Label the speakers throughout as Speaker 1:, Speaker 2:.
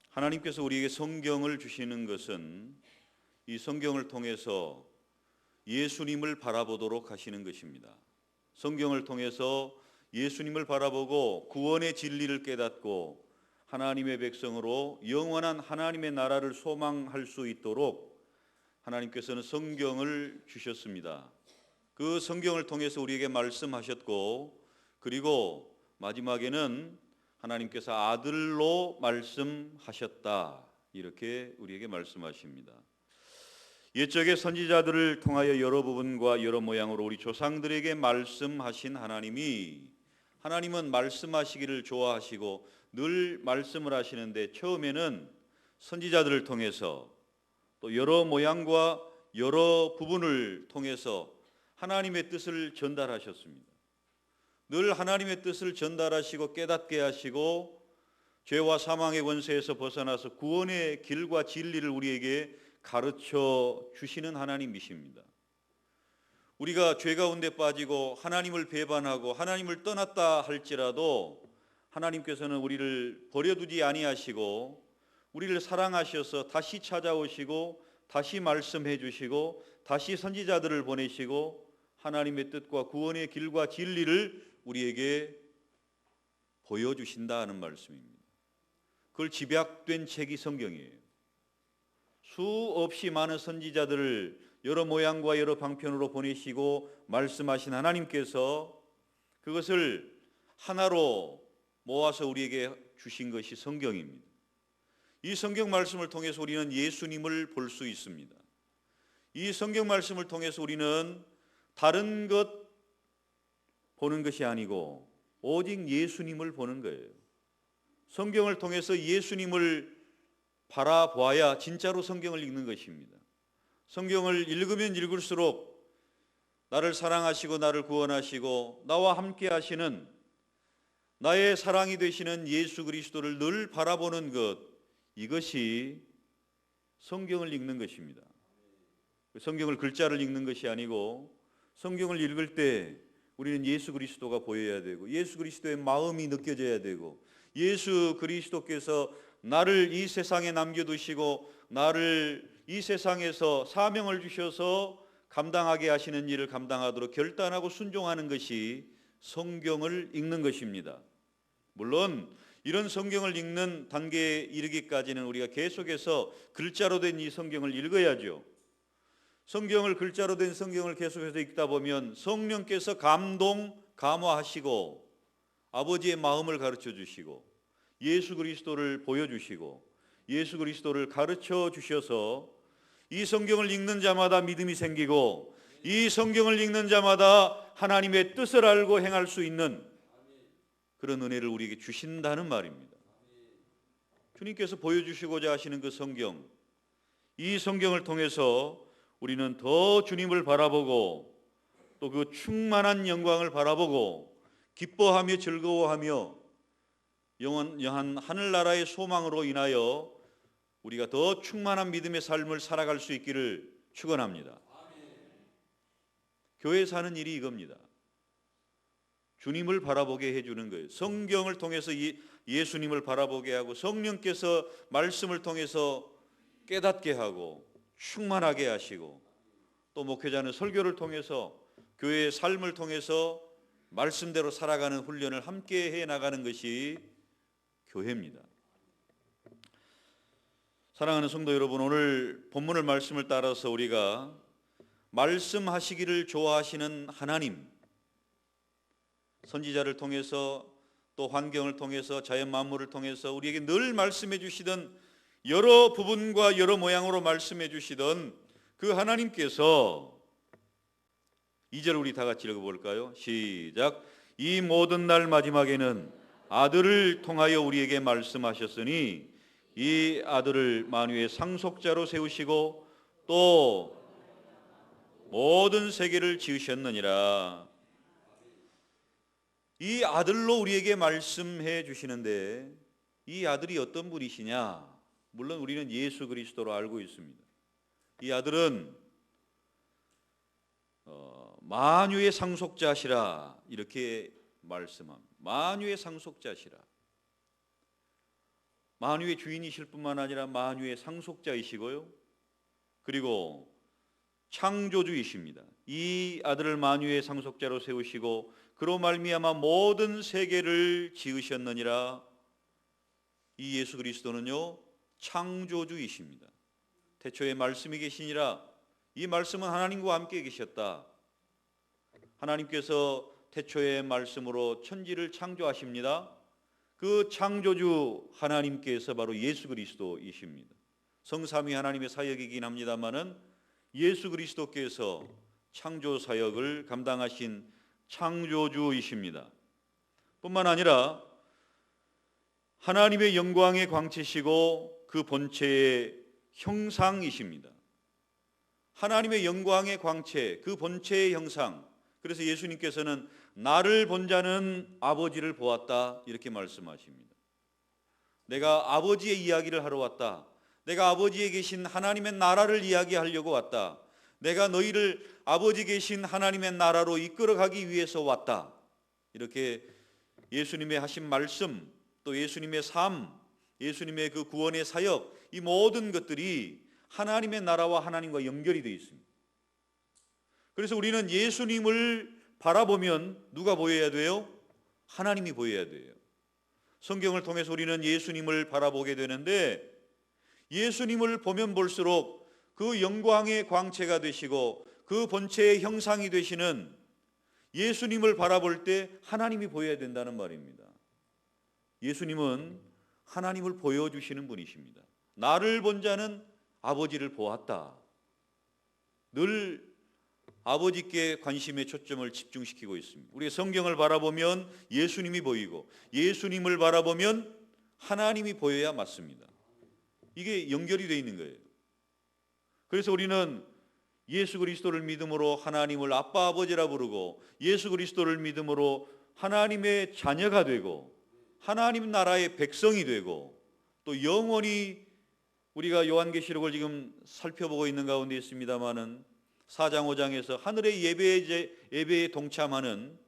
Speaker 1: 하나님께서 우리에게 성경을 주시는 것은 이 성경을 통해서 예수님을 바라보도록 하시는 것입니다. 성경을 통해서 예수님을 바라보고 구원의 진리를 깨닫고 하나님의 백성으로 영원한 하나님의 나라를 소망할 수 있도록 하나님께서는 성경을 주셨습니다. 그 성경을 통해서 우리에게 말씀하셨고, 그리고 마지막에는 하나님께서 아들로 말씀하셨다, 이렇게 우리에게 말씀하십니다. 옛적의 선지자들을 통하여 여러 부분과 여러 모양으로 우리 조상들에게 말씀하신 하나님은 말씀하시기를 좋아하시고 늘 말씀을 하시는데, 처음에는 선지자들을 통해서 또 여러 모양과 여러 부분을 통해서 하나님의 뜻을 전달하셨습니다. 늘 하나님의 뜻을 전달하시고 깨닫게 하시고 죄와 사망의 권세에서 벗어나서 구원의 길과 진리를 우리에게 가르쳐 주시는 하나님이십니다. 우리가 죄 가운데 빠지고 하나님을 배반하고 하나님을 떠났다 할지라도 하나님께서는 우리를 버려두지 아니하시고 우리를 사랑하셔서 다시 찾아오시고 다시 말씀해 주시고 다시 선지자들을 보내시고 하나님의 뜻과 구원의 길과 진리를 우리에게 보여주신다 하는 말씀입니다. 그걸 집약된 책이 성경이에요. 수없이 많은 선지자들을 여러 모양과 여러 방편으로 보내시고 말씀하신 하나님께서 그것을 하나로 모아서 우리에게 주신 것이 성경입니다. 이 성경 말씀을 통해서 우리는 예수님을 볼 수 있습니다. 이 성경 말씀을 통해서 우리는 다른 것 보는 것이 아니고 오직 예수님을 보는 거예요. 성경을 통해서 예수님을 바라보아야 진짜로 성경을 읽는 것입니다. 성경을 읽으면 읽을수록 나를 사랑하시고 나를 구원하시고 나와 함께 하시는 나의 사랑이 되시는 예수 그리스도를 늘 바라보는 것, 이것이 성경을 읽는 것입니다. 성경을 글자를 읽는 것이 아니고 성경을 읽을 때 우리는 예수 그리스도가 보여야 되고 예수 그리스도의 마음이 느껴져야 되고 예수 그리스도께서 나를 이 세상에 남겨두시고 나를 이 세상에서 사명을 주셔서 감당하게 하시는 일을 감당하도록 결단하고 순종하는 것이 성경을 읽는 것입니다. 물론 이런 성경을 읽는 단계에 이르기까지는 우리가 계속해서 글자로 된 이 성경을 읽어야죠. 성경을 글자로 된 성경을 계속해서 읽다 보면 성령께서 감화하시고 아버지의 마음을 가르쳐 주시고 예수 그리스도를 보여주시고 예수 그리스도를 가르쳐 주셔서 이 성경을 읽는 자마다 믿음이 생기고 이 성경을 읽는 자마다 하나님의 뜻을 알고 행할 수 있는 그런 은혜를 우리에게 주신다는 말입니다. 주님께서 보여주시고자 하시는 그 성경, 이 성경을 통해서 우리는 더 주님을 바라보고 또 그 충만한 영광을 바라보고 기뻐하며 즐거워하며 영원한 하늘나라의 소망으로 인하여 우리가 더 충만한 믿음의 삶을 살아갈 수 있기를 축원합니다. 교회 사는 일이 이겁니다. 주님을 바라보게 해주는 거예요. 성경을 통해서 예수님을 바라보게 하고 성령께서 말씀을 통해서 깨닫게 하고 충만하게 하시고 또 목회자는 설교를 통해서 교회의 삶을 통해서 말씀대로 살아가는 훈련을 함께 해나가는 것이 교회입니다. 사랑하는 성도 여러분, 오늘 본문의 말씀을 따라서 우리가 말씀하시기를 좋아하시는 하나님, 선지자를 통해서 또 환경을 통해서 자연 만물을 통해서 우리에게 늘 말씀해 주시던 여러 부분과 여러 모양으로 말씀해 주시던 그 하나님께서 2절 우리 다 같이 읽어볼까요? 시작. 이 모든 날 마지막에는 아들을 통하여 우리에게 말씀하셨으니 이 아들을 만유의 상속자로 세우시고 또 모든 세계를 지으셨느니라. 이 아들로 우리에게 말씀해 주시는데 이 아들이 어떤 분이시냐? 물론 우리는 예수 그리스도로 알고 있습니다. 이 아들은 만유의 상속자시라 이렇게 말씀합니다. 만유의 상속자시라. 만유의 주인이실 뿐만 아니라 만유의 상속자이시고요. 그리고 창조주이십니다. 이 아들을 만유의 상속자로 세우시고 그로 말미암아 모든 세계를 지으셨느니라. 이 예수 그리스도는요, 창조주이십니다. 태초에 말씀이 계시니라. 이 말씀은 하나님과 함께 계셨다. 하나님께서 태초의 말씀으로 천지를 창조하십니다. 그 창조주 하나님께서 바로 예수 그리스도이십니다. 성삼위 하나님의 사역이긴 합니다마는 예수 그리스도께서 창조 사역을 감당하신 창조주이십니다. 뿐만 아니라 하나님의 영광의 광채시고 그 본체의 형상이십니다. 하나님의 영광의 광채, 그 본체의 형상. 그래서 예수님께서는 나를 본 자는 아버지를 보았다 이렇게 말씀하십니다. 내가 아버지의 이야기를 하러 왔다. 내가 아버지에 계신 하나님의 나라를 이야기하려고 왔다. 내가 너희를 아버지 계신 하나님의 나라로 이끌어가기 위해서 왔다. 이렇게 예수님의 하신 말씀, 또 예수님의 삶, 예수님의 그 구원의 사역, 이 모든 것들이 하나님의 나라와 하나님과 연결이 되어 있습니다. 그래서 우리는 예수님을 바라보면 누가 보여야 돼요? 하나님이 보여야 돼요. 성경을 통해서 우리는 예수님을 바라보게 되는데, 예수님을 보면 볼수록 그 영광의 광채가 되시고 그 본체의 형상이 되시는 예수님을 바라볼 때 하나님이 보여야 된다는 말입니다. 예수님은 하나님을 보여주시는 분이십니다. 나를 본 자는 아버지를 보았다. 늘 아버지께 관심의 초점을 집중시키고 있습니다. 우리가 성경을 바라보면 예수님이 보이고 예수님을 바라보면 하나님이 보여야 맞습니다. 이게 연결이 되어 있는 거예요. 그래서 우리는 예수 그리스도를 믿음으로 하나님을 아빠 아버지라 부르고 예수 그리스도를 믿음으로 하나님의 자녀가 되고 하나님 나라의 백성이 되고 또 영원히 우리가 요한계시록을 지금 살펴보고 있는 가운데 있습니다마는 4장 5장에서 하늘의 예배에 동참하는,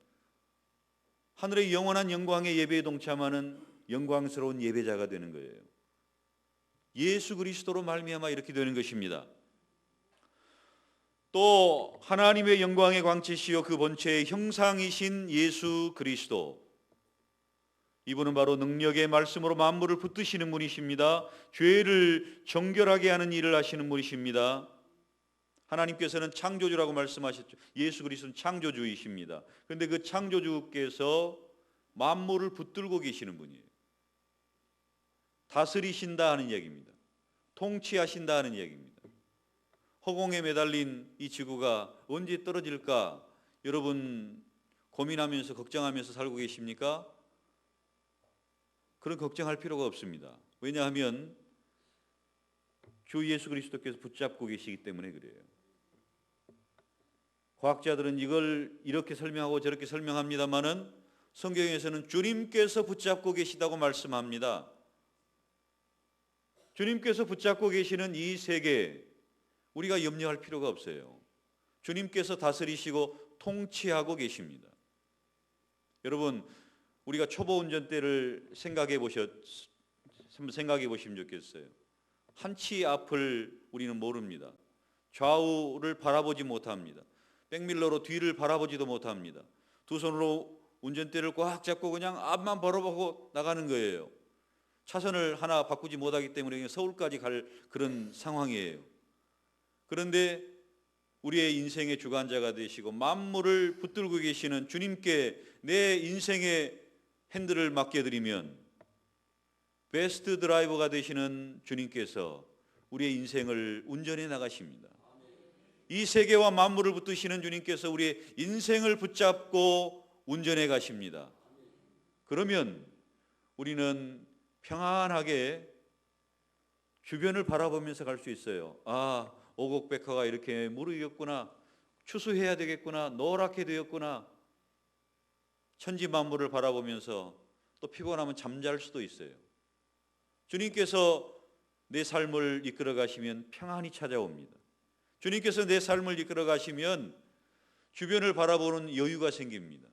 Speaker 1: 하늘의 영원한 영광의 예배에 동참하는 영광스러운 예배자가 되는 거예요. 예수 그리스도로 말미암아 이렇게 되는 것입니다. 또 하나님의 영광의 광채시요 그 본체의 형상이신 예수 그리스도, 이분은 바로 능력의 말씀으로 만물을 붙드시는 분이십니다. 죄를 정결하게 하는 일을 하시는 분이십니다. 하나님께서는 창조주라고 말씀하셨죠. 예수 그리스도는 창조주이십니다. 그런데 그 창조주께서 만물을 붙들고 계시는 분이에요. 다스리신다 하는 얘기입니다. 통치하신다 하는 얘기입니다. 허공에 매달린 이 지구가 언제 떨어질까 여러분 고민하면서 걱정하면서 살고 계십니까? 그런 걱정할 필요가 없습니다. 왜냐하면 주 예수 그리스도께서 붙잡고 계시기 때문에 그래요. 과학자들은 이걸 이렇게 설명하고 저렇게 설명합니다마는 성경에서는 주님께서 붙잡고 계시다고 말씀합니다. 주님께서 붙잡고 계시는 이 세계, 우리가 염려할 필요가 없어요. 주님께서 다스리시고 통치하고 계십니다. 여러분, 우리가 초보 운전대를 생각해 보시면 좋겠어요. 한치 앞을 우리는 모릅니다. 좌우를 바라보지 못합니다. 백밀러로 뒤를 바라보지도 못합니다. 두 손으로 운전대를 꽉 잡고 그냥 앞만 바라보고 나가는 거예요. 차선을 하나 바꾸지 못하기 때문에 서울까지 갈 그런 상황이에요. 그런데 우리의 인생의 주관자가 되시고 만물을 붙들고 계시는 주님께 내 인생의 핸들을 맡겨드리면 베스트 드라이버가 되시는 주님께서 우리의 인생을 운전해 나가십니다. 이 세계와 만물을 붙드시는 주님께서 우리의 인생을 붙잡고 운전해 가십니다. 그러면 우리는 평안하게 주변을 바라보면서 갈 수 있어요. 아, 오곡백화가 이렇게 무르익었구나. 추수해야 되겠구나. 노랗게 되었구나. 천지 만물을 바라보면서 또 피곤하면 잠잘 수도 있어요. 주님께서 내 삶을 이끌어 가시면 평안이 찾아옵니다. 주님께서 내 삶을 이끌어 가시면 주변을 바라보는 여유가 생깁니다.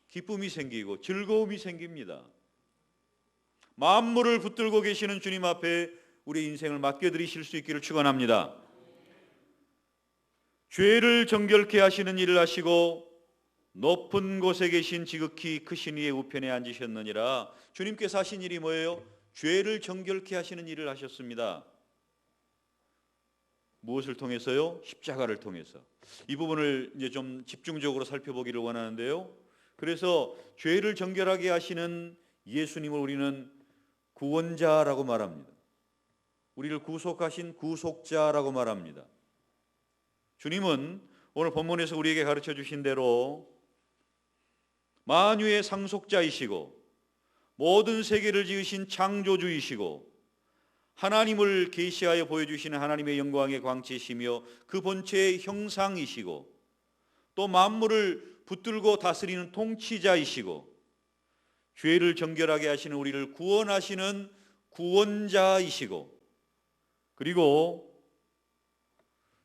Speaker 1: 기쁨이 생기고 즐거움이 생깁니다. 만물을 붙들고 계시는 주님 앞에 우리 인생을 맡겨드리실 수 있기를 축원합니다. 죄를 정결케 하시는 일을 하시고 높은 곳에 계신 지극히 크신 이의 우편에 앉으셨느니라. 주님께서 하신 일이 뭐예요? 죄를 정결케 하시는 일을 하셨습니다. 무엇을 통해서요? 십자가를 통해서. 이 부분을 이제 좀 집중적으로 살펴보기를 원하는데요. 그래서 죄를 정결하게 하시는 예수님을 우리는 구원자라고 말합니다. 우리를 구속하신 구속자라고 말합니다. 주님은 오늘 본문에서 우리에게 가르쳐 주신 대로 만유의 상속자이시고 모든 세계를 지으신 창조주이시고 하나님을 계시하여 보여주시는 하나님의 영광의 광채이시며 그 본체의 형상이시고 또 만물을 붙들고 다스리는 통치자이시고 죄를 정결하게 하시는 우리를 구원하시는 구원자이시고 그리고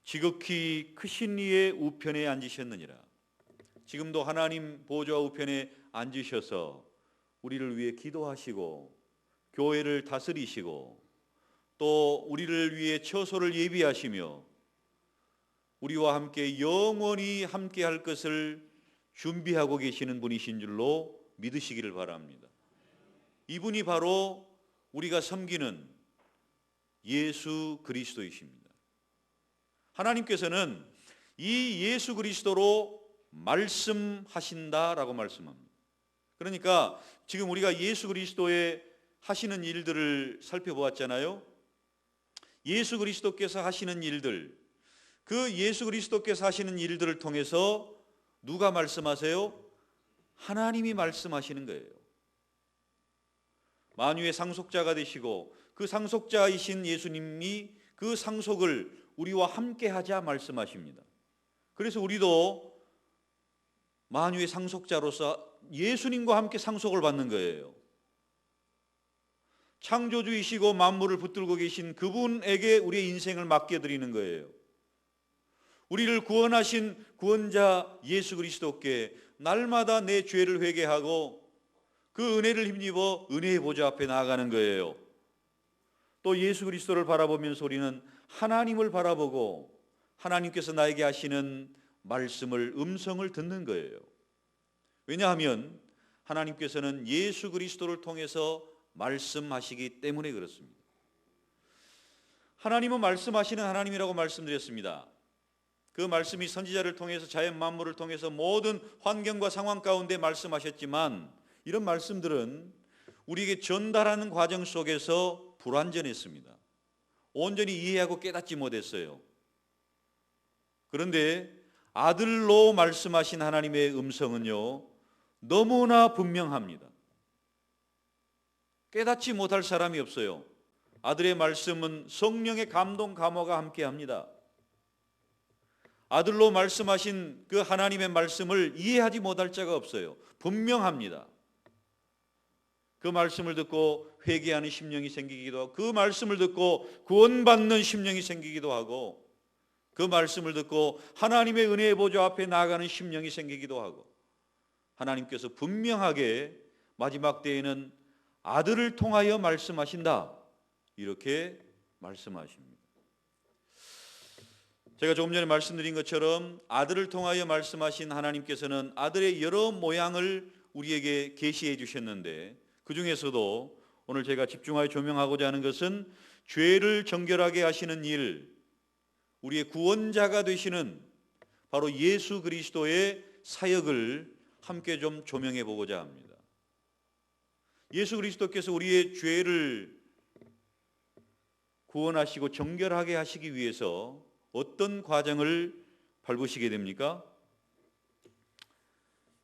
Speaker 1: 지극히 크신 이의 우편에 앉으셨느니라. 지금도 하나님 보좌 우편에 앉으셔서 우리를 위해 기도하시고 교회를 다스리시고 또 우리를 위해 처소를 예비하시며 우리와 함께 영원히 함께 할 것을 준비하고 계시는 분이신 줄로 믿으시기를 바랍니다. 이분이 바로 우리가 섬기는 예수 그리스도이십니다. 하나님께서는 이 예수 그리스도로 말씀하신다라고 말씀합니다. 그러니까 지금 우리가 예수 그리스도의 하시는 일들을 살펴보았잖아요. 예수 그리스도께서 하시는 일들, 그 예수 그리스도께서 하시는 일들을 통해서 누가 말씀하세요? 하나님이 말씀하시는 거예요. 만유의 상속자가 되시고 그 상속자이신 예수님이 그 상속을 우리와 함께 하자 말씀하십니다. 그래서 우리도 만유의 상속자로서 예수님과 함께 상속을 받는 거예요. 창조주이시고 만물을 붙들고 계신 그분에게 우리의 인생을 맡겨드리는 거예요. 우리를 구원하신 구원자 예수 그리스도께 날마다 내 죄를 회개하고 그 은혜를 힘입어 은혜의 보좌 앞에 나아가는 거예요. 또 예수 그리스도를 바라보면서 우리는 하나님을 바라보고 하나님께서 나에게 하시는 말씀을 음성을 듣는 거예요. 왜냐하면 하나님께서는 예수 그리스도를 통해서 말씀하시기 때문에 그렇습니다. 하나님은 말씀하시는 하나님이라고 말씀드렸습니다. 그 말씀이 선지자를 통해서 자연 만물을 통해서 모든 환경과 상황 가운데 말씀하셨지만 이런 말씀들은 우리에게 전달하는 과정 속에서 불완전했습니다. 온전히 이해하고 깨닫지 못했어요. 그런데 아들로 말씀하신 하나님의 음성은요 너무나 분명합니다. 깨닫지 못할 사람이 없어요. 아들의 말씀은 성령의 감동 감화가 함께합니다. 아들로 말씀하신 그 하나님의 말씀을 이해하지 못할 자가 없어요. 분명합니다. 그 말씀을 듣고 회개하는 심령이 생기기도 하고 그 말씀을 듣고 구원받는 심령이 생기기도 하고 그 말씀을 듣고 하나님의 은혜의 보좌 앞에 나아가는 심령이 생기기도 하고 하나님께서 분명하게 마지막 때에는 아들을 통하여 말씀하신다 이렇게 말씀하십니다. 제가 조금 전에 말씀드린 것처럼 아들을 통하여 말씀하신 하나님께서는 아들의 여러 모양을 우리에게 계시해 주셨는데 그 중에서도 오늘 제가 집중하여 조명하고자 하는 것은 죄를 정결하게 하시는 일, 우리의 구원자가 되시는 바로 예수 그리스도의 사역을 함께 좀 조명해 보고자 합니다. 예수 그리스도께서 우리의 죄를 구원하시고 정결하게 하시기 위해서 어떤 과정을 밟으시게 됩니까?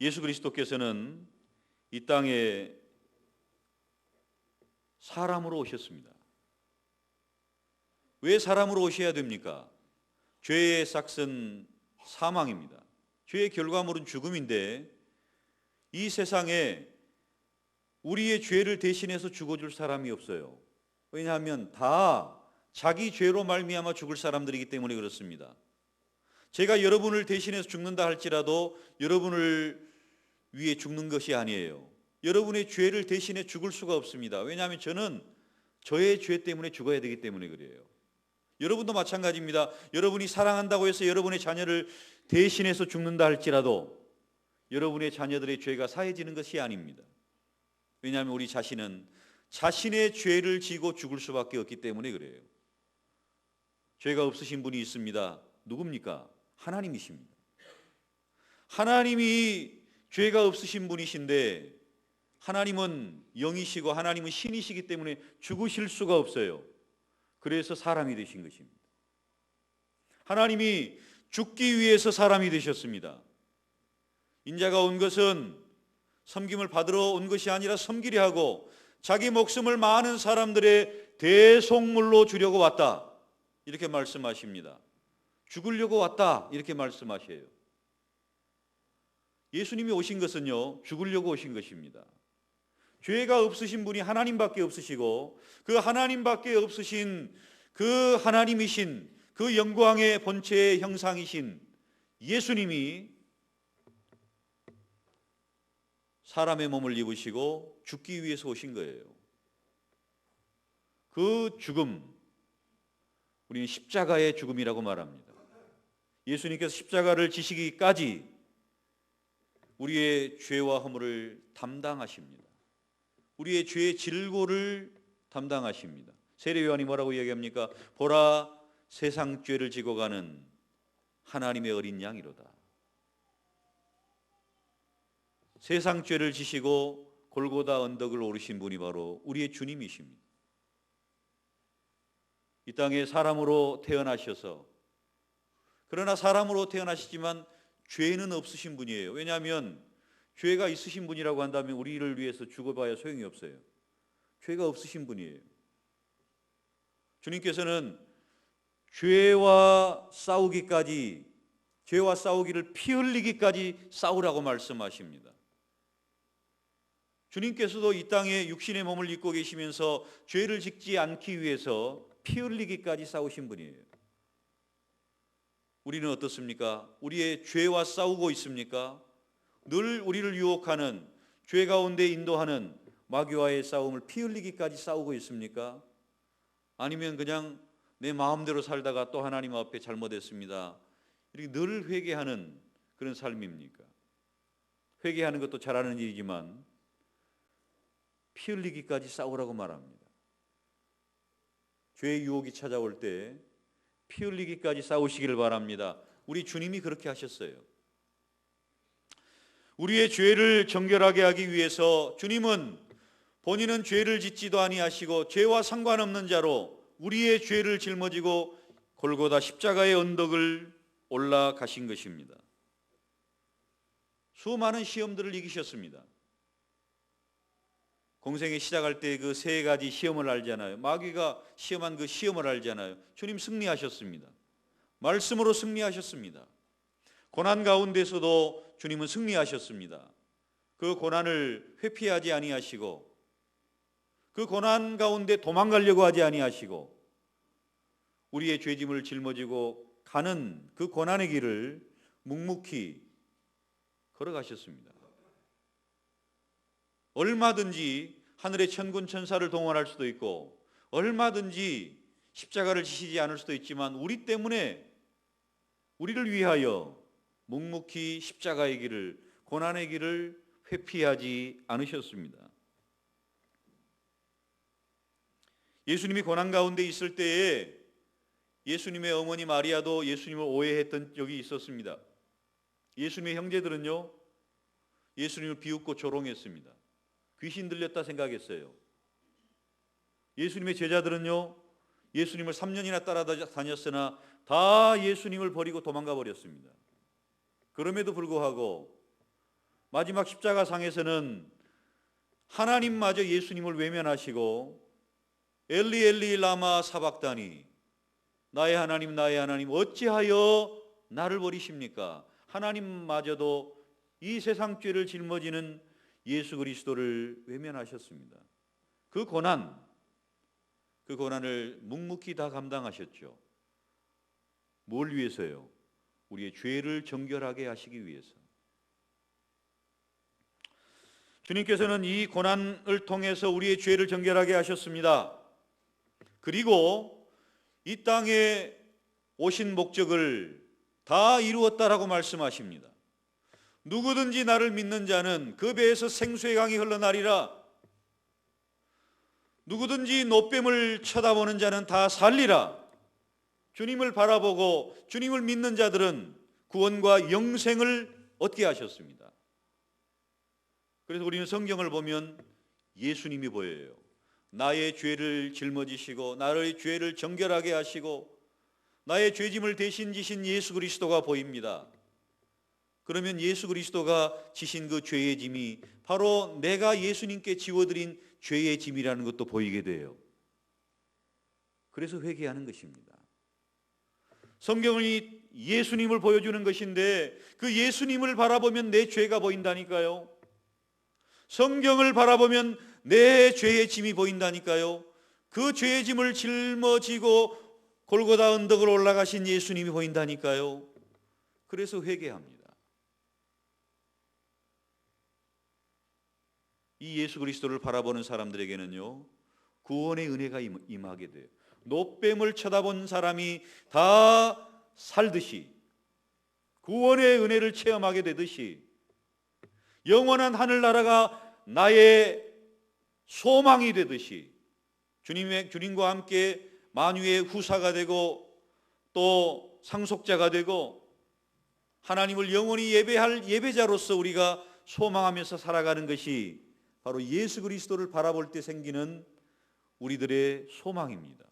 Speaker 1: 예수 그리스도께서는 이 땅에 사람으로 오셨습니다. 왜 사람으로 오셔야 됩니까? 죄의 삭은 사망입니다. 죄의 결과물은 죽음인데 이 세상에 우리의 죄를 대신해서 죽어줄 사람이 없어요. 왜냐하면 다 자기 죄로 말미암아 죽을 사람들이기 때문에 그렇습니다. 제가 여러분을 대신해서 죽는다 할지라도 여러분을 위해 죽는 것이 아니에요. 여러분의 죄를 대신해 죽을 수가 없습니다. 왜냐하면 저는 저의 죄 때문에 죽어야 되기 때문에 그래요. 여러분도 마찬가지입니다. 여러분이 사랑한다고 해서 여러분의 자녀를 대신해서 죽는다 할지라도 여러분의 자녀들의 죄가 사해지는 것이 아닙니다. 왜냐하면 우리 자신은 자신의 죄를 지고 죽을 수밖에 없기 때문에 그래요. 죄가 없으신 분이 있습니다. 누굽니까? 하나님이십니다. 하나님이 죄가 없으신 분이신데 하나님은 영이시고 하나님은 신이시기 때문에 죽으실 수가 없어요. 그래서 사람이 되신 것입니다. 하나님이 죽기 위해서 사람이 되셨습니다. 인자가 온 것은 섬김을 받으러 온 것이 아니라 섬기려 하고 자기 목숨을 많은 사람들의 대속물로 주려고 왔다. 이렇게 말씀하십니다. 죽으려고 왔다. 이렇게 말씀하셔요. 예수님이 오신 것은요, 죽으려고 오신 것입니다. 죄가 없으신 분이 하나님밖에 없으시고 그 하나님밖에 없으신 그 하나님이신 그 영광의 본체의 형상이신 예수님이 사람의 몸을 입으시고 죽기 위해서 오신 거예요. 그 죽음, 우리는 십자가의 죽음이라고 말합니다. 예수님께서 십자가를 지시기까지 우리의 죄와 허물을 담당하십니다. 우리의 죄의 질고를 담당하십니다. 세례 요한이 뭐라고 이야기합니까? 보라, 세상 죄를 지고 가는 하나님의 어린 양이로다. 세상 죄를 지시고 골고다 언덕을 오르신 분이 바로 우리의 주님이십니다. 이 땅에 사람으로 태어나셔서, 그러나 사람으로 태어나시지만 죄는 없으신 분이에요. 왜냐하면 죄가 있으신 분이라고 한다면 우리를 위해서 죽어봐야 소용이 없어요. 죄가 없으신 분이에요. 주님께서는 죄와 싸우기를 피 흘리기까지 싸우라고 말씀하십니다. 주님께서도 이 땅에 육신의 몸을 입고 계시면서 죄를 짓지 않기 위해서 피 흘리기까지 싸우신 분이에요. 우리는 어떻습니까? 우리의 죄와 싸우고 있습니까? 늘 우리를 유혹하는, 죄 가운데 인도하는 마귀와의 싸움을 피 흘리기까지 싸우고 있습니까? 아니면 그냥 내 마음대로 살다가 또 하나님 앞에 잘못했습니다, 이렇게 늘 회개하는 그런 삶입니까? 회개하는 것도 잘하는 일이지만 피 흘리기까지 싸우라고 말합니다. 죄의 유혹이 찾아올 때 피 흘리기까지 싸우시기를 바랍니다. 우리 주님이 그렇게 하셨어요. 우리의 죄를 정결하게 하기 위해서 주님은 본인은 죄를 짓지도 아니하시고 죄와 상관없는 자로 우리의 죄를 짊어지고 골고다 십자가의 언덕을 올라가신 것입니다. 수많은 시험들을 이기셨습니다. 공생에 시작할 때 그 세 가지 시험을 알잖아요. 마귀가 시험한 그 시험을 알잖아요. 주님 승리하셨습니다. 말씀으로 승리하셨습니다. 고난 가운데서도 주님은 승리하셨습니다. 그 고난을 회피하지 아니하시고 그 고난 가운데 도망가려고 하지 아니하시고 우리의 죄짐을 짊어지고 가는 그 고난의 길을 묵묵히 걸어가셨습니다. 얼마든지 하늘의 천군 천사를 동원할 수도 있고 얼마든지 십자가를 지시지 않을 수도 있지만 우리 때문에, 우리를 위하여 묵묵히 십자가의 길을, 고난의 길을 회피하지 않으셨습니다. 예수님이 고난 가운데 있을 때에 예수님의 어머니 마리아도 예수님을 오해했던 적이 있었습니다. 예수님의 형제들은요, 예수님을 비웃고 조롱했습니다. 귀신 들렸다 생각했어요. 예수님의 제자들은요, 예수님을 3년이나 따라다녔으나 다 예수님을 버리고 도망가 버렸습니다. 그럼에도 불구하고 마지막 십자가상에서는 하나님마저 예수님을 외면하시고 엘리 엘리 라마 사박다니, 나의 하나님 어찌하여 나를 버리십니까? 하나님마저도 이 세상 죄를 짊어지는 예수 그리스도를 외면하셨습니다. 그 고난을 묵묵히 다 감당하셨죠. 뭘 위해서요? 우리의 죄를 정결하게 하시기 위해서. 주님께서는 이 고난을 통해서 우리의 죄를 정결하게 하셨습니다. 그리고 이 땅에 오신 목적을 다 이루었다라고 말씀하십니다. 누구든지 나를 믿는 자는 그 배에서 생수의 강이 흘러나리라. 누구든지 노뱀을 쳐다보는 자는 다 살리라. 주님을 바라보고 주님을 믿는 자들은 구원과 영생을 얻게 하셨습니다. 그래서 우리는 성경을 보면 예수님이 보여요. 나의 죄를 짊어지시고 나의 죄를 정결하게 하시고 나의 죄짐을 대신 지신 예수 그리스도가 보입니다. 그러면 예수 그리스도가 지신 그 죄의 짐이 바로 내가 예수님께 지워드린 죄의 짐이라는 것도 보이게 돼요. 그래서 회개하는 것입니다. 성경이 예수님을 보여주는 것인데 그 예수님을 바라보면 내 죄가 보인다니까요. 성경을 바라보면 내 죄의 짐이 보인다니까요. 그 죄의 짐을 짊어지고 골고다 언덕을 올라가신 예수님이 보인다니까요. 그래서 회개합니다. 이 예수 그리스도를 바라보는 사람들에게는요, 구원의 은혜가 임하게 돼요. 노뱀을 쳐다본 사람이 다 살듯이, 구원의 은혜를 체험하게 되듯이, 영원한 하늘나라가 나의 소망이 되듯이, 주님과 함께 만유의 후사가 되고 또 상속자가 되고 하나님을 영원히 예배할 예배자로서 우리가 소망하면서 살아가는 것이 바로 예수 그리스도를 바라볼 때 생기는 우리들의 소망입니다.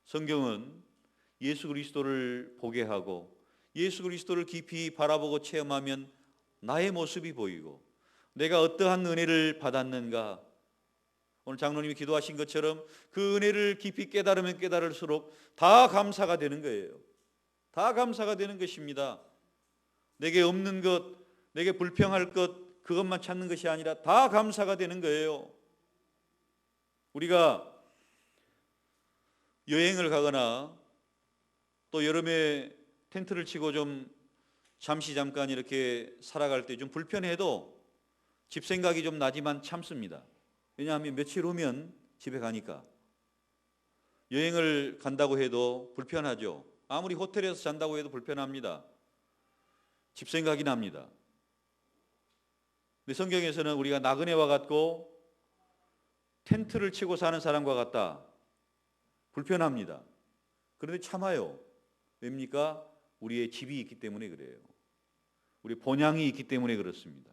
Speaker 1: 성경은 예수 그리스도를 보게 하고 예수 그리스도를 깊이 바라보고 체험하면 나의 모습이 보이고 내가 어떠한 은혜를 받았는가, 오늘 장로님이 기도하신 것처럼 그 은혜를 깊이 깨달으면 깨달을수록 다 감사가 되는 거예요. 다 감사가 되는 것입니다. 내게 없는 것, 내게 불평할 것, 그것만 찾는 것이 아니라 다 감사가 되는 거예요. 우리가 여행을 가거나 또 여름에 텐트를 치고 좀 잠깐 이렇게 살아갈 때 좀 불편해도 집 생각이 좀 나지만 참습니다. 왜냐하면 며칠 후면 집에 가니까. 여행을 간다고 해도 불편하죠. 아무리 호텔에서 잔다고 해도 불편합니다. 집 생각이 납니다. 근데 성경에서는 우리가 나그네와 같고 텐트를 치고 사는 사람과 같다. 불편합니다. 그런데 참아요. 왜입니까? 우리의 집이 있기 때문에 그래요. 우리 본향이 있기 때문에 그렇습니다.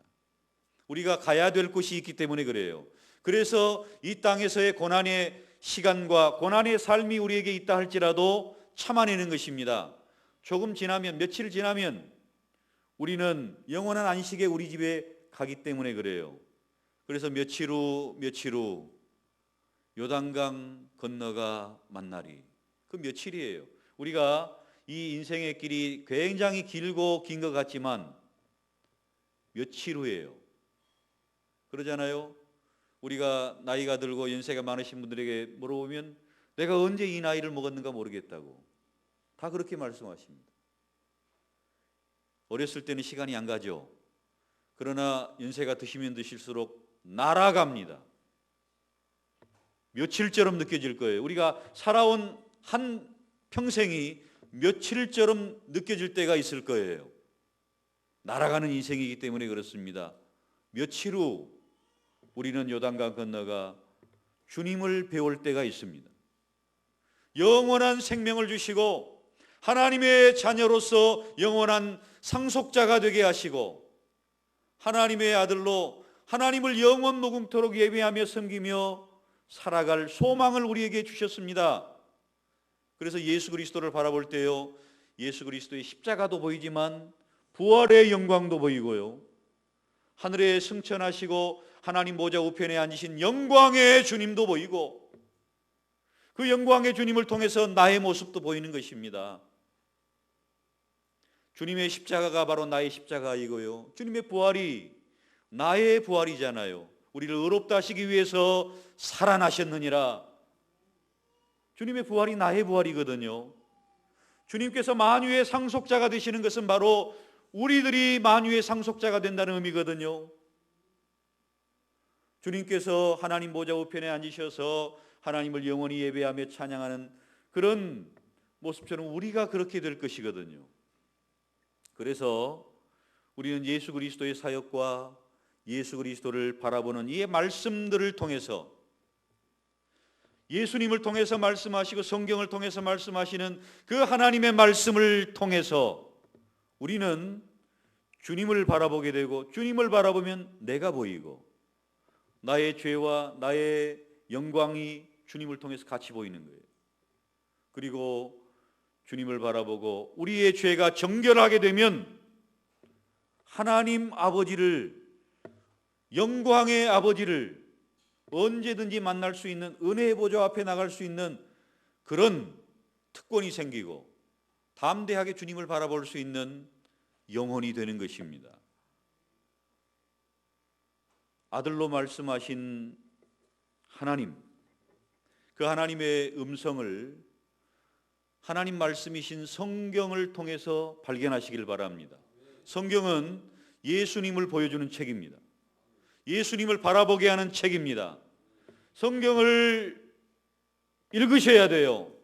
Speaker 1: 우리가 가야 될 곳이 있기 때문에 그래요. 그래서 이 땅에서의 고난의 시간과 고난의 삶이 우리에게 있다 할지라도 참아내는 것입니다. 조금 지나면, 며칠 지나면 우리는 영원한 안식에 우리 집에 가기 때문에 그래요. 그래서 며칠 후 요단강 건너가 만나리. 그 며칠이에요. 우리가 이 인생의 길이 굉장히 길고 긴 것 같지만 며칠 후예요. 그러잖아요. 우리가 나이가 들고 연세가 많으신 분들에게 물어보면 내가 언제 이 나이를 먹었는가 모르겠다고 다 그렇게 말씀하십니다. 어렸을 때는 시간이 안 가죠. 그러나 연세가 드시면 드실수록 날아갑니다. 며칠처럼 느껴질 거예요. 우리가 살아온 한 평생이 며칠처럼 느껴질 때가 있을 거예요. 날아가는 인생이기 때문에 그렇습니다. 며칠 후 우리는 요단강 건너가 주님을 배울 때가 있습니다. 영원한 생명을 주시고 하나님의 자녀로서 영원한 상속자가 되게 하시고 하나님의 아들로 하나님을 영원 무궁토록 예배하며 섬기며 살아갈 소망을 우리에게 주셨습니다. 그래서 예수 그리스도를 바라볼 때요, 예수 그리스도의 십자가도 보이지만 부활의 영광도 보이고요, 하늘에 승천하시고 하나님 보좌 우편에 앉으신 영광의 주님도 보이고 그 영광의 주님을 통해서 나의 모습도 보이는 것입니다. 주님의 십자가가 바로 나의 십자가이고요, 주님의 부활이 나의 부활이잖아요. 우리를 의롭다 하시기 위해서 살아나셨느니라. 주님의 부활이 나의 부활이거든요. 주님께서 만유의 상속자가 되시는 것은 바로 우리들이 만유의 상속자가 된다는 의미거든요. 주님께서 하나님 보좌 우편에 앉으셔서 하나님을 영원히 예배하며 찬양하는 그런 모습처럼 우리가 그렇게 될 것이거든요. 그래서 우리는 예수 그리스도의 사역과 예수 그리스도를 바라보는 이 말씀들을 통해서, 예수님을 통해서 말씀하시고 성경을 통해서 말씀하시는 그 하나님의 말씀을 통해서 우리는 주님을 바라보게 되고, 주님을 바라보면 내가 보이고 나의 죄와 나의 영광이 주님을 통해서 같이 보이는 거예요. 그리고 주님을 바라보고 우리의 죄가 정결하게 되면 하나님 아버지를, 영광의 아버지를 언제든지 만날 수 있는, 은혜의 보좌 앞에 나갈 수 있는 그런 특권이 생기고 담대하게 주님을 바라볼 수 있는 영혼이 되는 것입니다. 아들로 말씀하신 하나님, 그 하나님의 음성을 하나님 말씀이신 성경을 통해서 발견하시길 바랍니다. 성경은 예수님을 보여주는 책입니다. 예수님을 바라보게 하는 책입니다. 성경을 읽으셔야 돼요.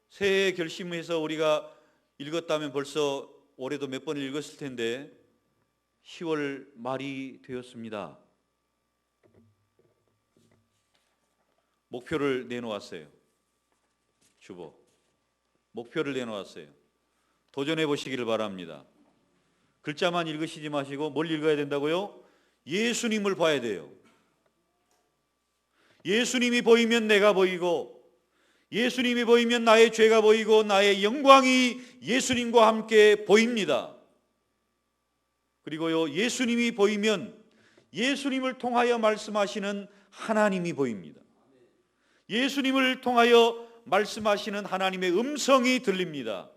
Speaker 1: 새해 결심해서 우리가 읽었다면 벌써 올해도 몇 번을 읽었을 텐데 10월 말이 되었습니다. 목표를 내놓았어요. 주보, 목표를 내놓았어요. 도전해 보시기를 바랍니다. 글자만 읽으시지 마시고 뭘 읽어야 된다고요? 예수님을 봐야 돼요. 예수님이 보이면 내가 보이고, 예수님이 보이면 나의 죄가 보이고, 나의 영광이 예수님과 함께 보입니다. 그리고요, 예수님이 보이면 예수님을 통하여 말씀하시는 하나님이 보입니다. 예수님을 통하여 말씀하시는 하나님의 음성이 들립니다.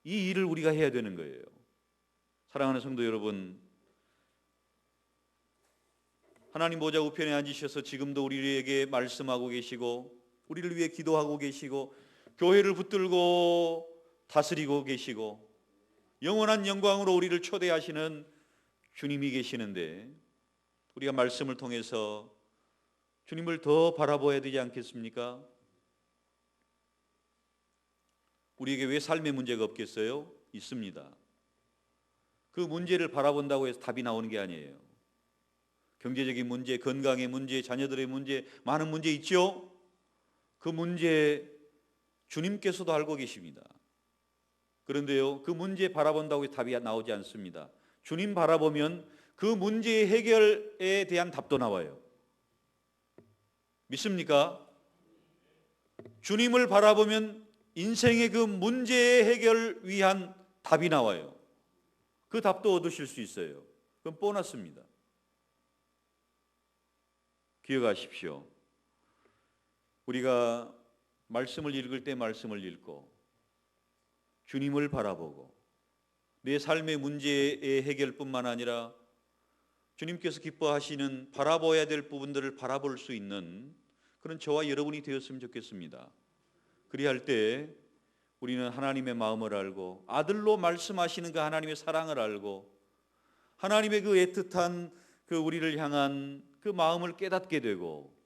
Speaker 1: 이 일을 우리가 해야 되는 거예요. 사랑하는 성도 여러분, 하나님 보좌 우편에 앉으셔서 지금도 우리에게 말씀하고 계시고, 우리를 위해 기도하고 계시고, 교회를 붙들고 다스리고 계시고, 영원한 영광으로 우리를 초대하시는 주님이 계시는데, 우리가 말씀을 통해서 주님을 더 바라봐야 되지 않겠습니까? 우리에게 왜 삶의 문제가 없겠어요? 있습니다. 그 문제를 바라본다고 해서 답이 나오는 게 아니에요. 경제적인 문제, 건강의 문제, 자녀들의 문제, 많은 문제 있죠? 그 문제 주님께서도 알고 계십니다. 그런데요, 그 문제 바라본다고 해서 답이 나오지 않습니다. 주님 바라보면 그 문제의 해결에 대한 답도 나와요. 믿습니까? 주님을 바라보면 인생의 그 문제의 해결을 위한 답이 나와요. 그 답도 얻으실 수 있어요. 그건 보너스입니다. 기억하십시오. 우리가 말씀을 읽을 때 말씀을 읽고 주님을 바라보고 내 삶의 문제의 해결뿐만 아니라 주님께서 기뻐하시는 바라봐야 될 부분들을 바라볼 수 있는 그런 저와 여러분이 되었으면 좋겠습니다. 그리할 때 우리는 하나님의 마음을 알고 아들로 말씀하시는 그 하나님의 사랑을 알고 하나님의 그 애틋한 그 우리를 향한 그 마음을 깨닫게 되고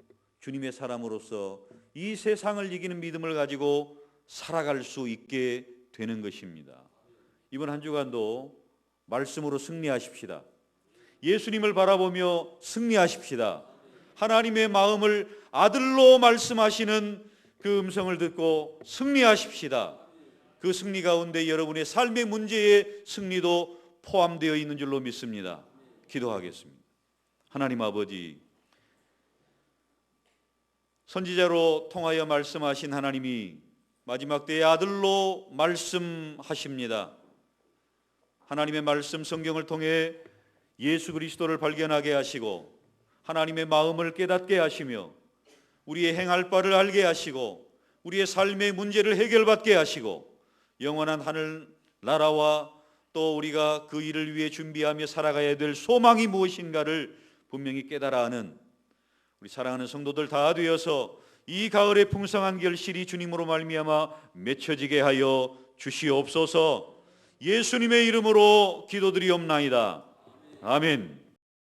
Speaker 1: 주님의 사람으로서 이 세상을 이기는 믿음을 가지고 살아갈 수 있게 되는 것입니다. 이번 한 주간도 말씀으로 승리하십시다. 예수님을 바라보며 승리하십시다. 하나님의 마음을 아들로 말씀하시는 그 음성을 듣고 승리하십시다. 그 승리 가운데 여러분의 삶의 문제의 승리도 포함되어 있는 줄로 믿습니다. 기도하겠습니다. 하나님 아버지, 선지자로 통하여 말씀하신 하나님이 마지막 때의 아들로 말씀하십니다. 하나님의 말씀 성경을 통해 예수 그리스도를 발견하게 하시고 하나님의 마음을 깨닫게 하시며 우리의 행할 바를 알게 하시고 우리의 삶의 문제를 해결받게 하시고 영원한 하늘 나라와 또 우리가 그 일을 위해 준비하며 살아가야 될 소망이 무엇인가를 분명히 깨달아 하는 우리 사랑하는 성도들 다 되어서 이 가을의 풍성한 결실이 주님으로 말미암아 맺혀지게 하여 주시옵소서. 예수님의 이름으로 기도드리옵나이다. 아멘.